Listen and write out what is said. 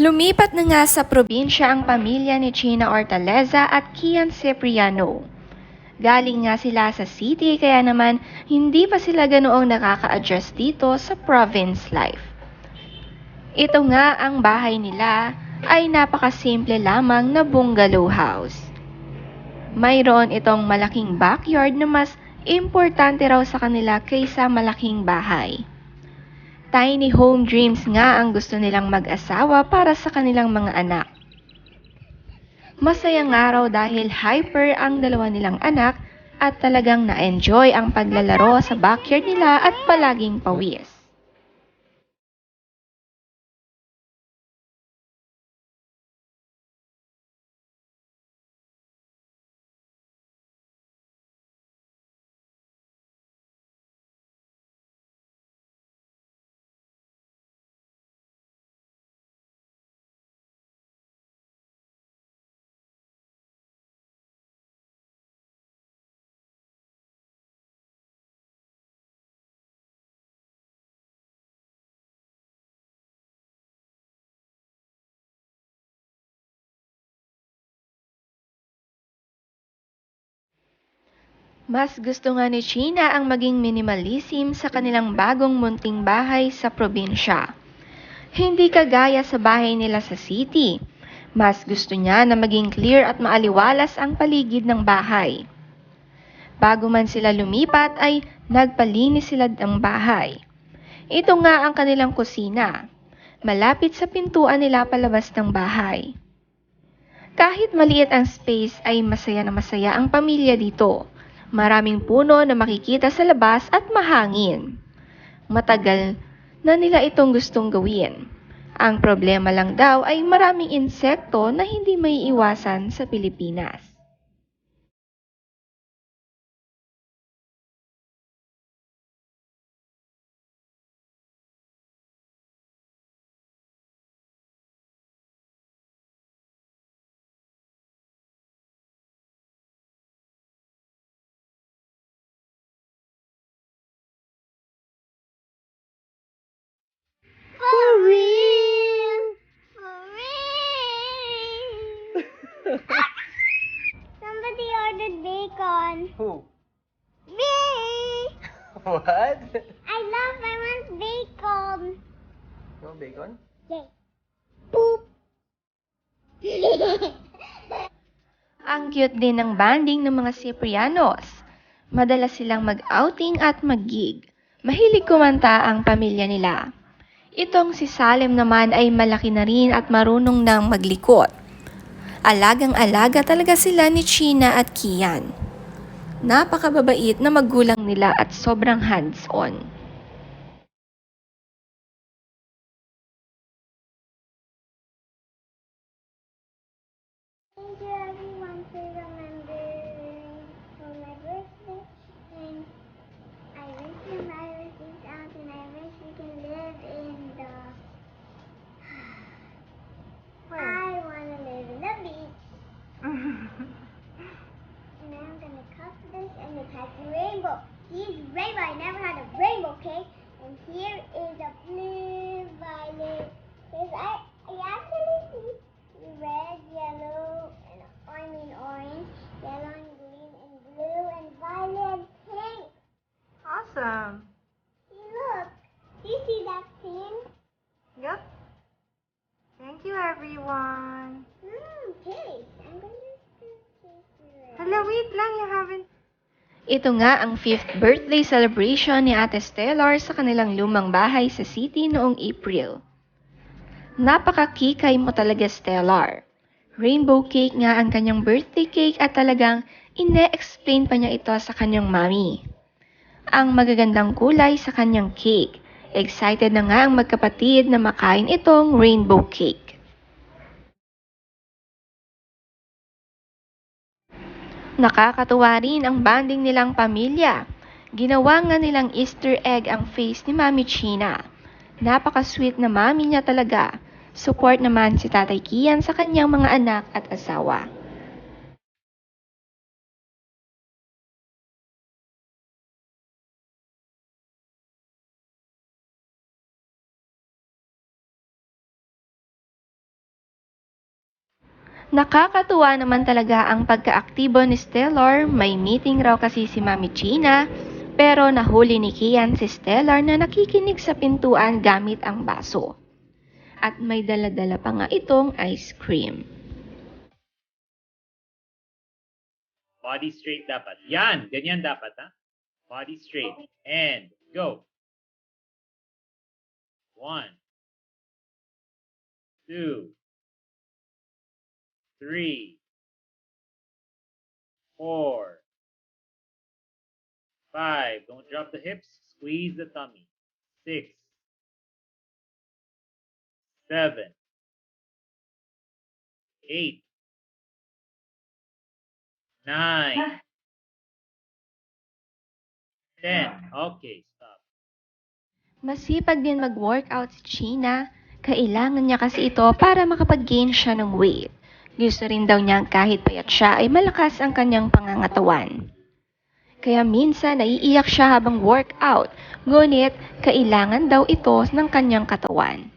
Lumipat na nga sa probinsya ang pamilya ni China Hortaleza at Kian Cipriano. Galing nga sila sa city kaya naman hindi pa sila ganoong nakaka-adjust dito sa province life. Ito nga ang bahay nila ay napakasimple lamang na bungalow house. Mayroon itong malaking backyard na mas importante raw sa kanila kaysa malaking bahay. Tiny home dreams nga ang gusto nilang mag-asawa para sa kanilang mga anak. Masaya nga raw dahil hyper ang dalawa nilang anak at talagang na-enjoy ang paglalaro sa backyard nila at palaging pawis. Mas gusto nga ni China ang maging minimalism sa kanilang bagong munting bahay sa probinsya. Hindi kagaya sa bahay nila sa city. Mas gusto niya na maging clear at maaliwalas ang paligid ng bahay. Bago man sila lumipat ay nagpalinis sila ng bahay. Ito nga ang kanilang kusina. Malapit sa pintuan nila palabas ng bahay. Kahit maliit ang space ay masaya na masaya ang pamilya dito. Maraming puno na makikita sa labas at mahangin. Matagal na nila itong gustong gawin. Ang problema lang daw ay maraming insekto na hindi may iwasan sa Pilipinas. For real! For real! Somebody ordered bacon. Who? Me! What? I want bacon. No bacon? Yay. Poop. Ang cute din ng banding ng mga Ciprianos. Madalas silang mag-outing at mag-gig. Mahilig kumanta ang pamilya nila. Itong si Salem naman ay malaki na rin at marunong nang maglikot. Alagang-alaga talaga sila ni China at Kian. Napakababait na magulang nila at sobrang hands-on. Thank you everyone for remembering for my birthday, and I wish you Merry Christmas out, and I wish we can live in the I wanna live in the beach. And I'm gonna cut this and it has a rainbow. Here's rainbow. I never had a rainbow cake. And here is a blue violet. I actually see red, yellow, and orange, yellow and green and blue and violet and pink. Awesome! See, look. Do you see that pink? Yep. Thank you everyone. Taste. I'm gonna taste it. Hala, wait lang, you haven't... Ito nga ang 5th birthday celebration ni Ate Stellar sa kanilang lumang bahay sa city noong April. Napakakikay mo talaga, Stellar. Rainbow cake nga ang kanyang birthday cake at talagang ine-explain pa niya ito sa kanyang mami. Ang magagandang kulay sa kanyang cake. Excited na nga ang magkapatid na makain itong rainbow cake. Nakakatuwa rin ang banding nilang pamilya. Ginawa nga nilang Easter egg ang face ni Mami China. Napaka-sweet na mami niya talaga. Support naman si Tatay Kian sa kanyang mga anak at asawa. Nakakatuwa naman talaga ang pagkaaktibo ni Stellar. May meeting raw kasi si Mami Gina, pero nahuli ni Kian si Stellar na nakikinig sa pintuan gamit ang baso. At may dala-dala pa nga itong ice cream. Body straight dapat. Yan, ganyan dapat, ha? Body straight. And go. 1, 2, 3, 4, 5. Don't drop the hips. Squeeze the tummy. 6, 7, 8, 9, 10. Okay, stop. Masipag din mag-workout si Gina. Kailangan niya kasi ito para makapag-gain siya ng weight. Gusto rin daw niya kahit payat siya ay malakas ang kanyang pangangatawan. Kaya minsan naiiyak siya habang workout, ngunit kailangan daw ito ng kanyang katawan.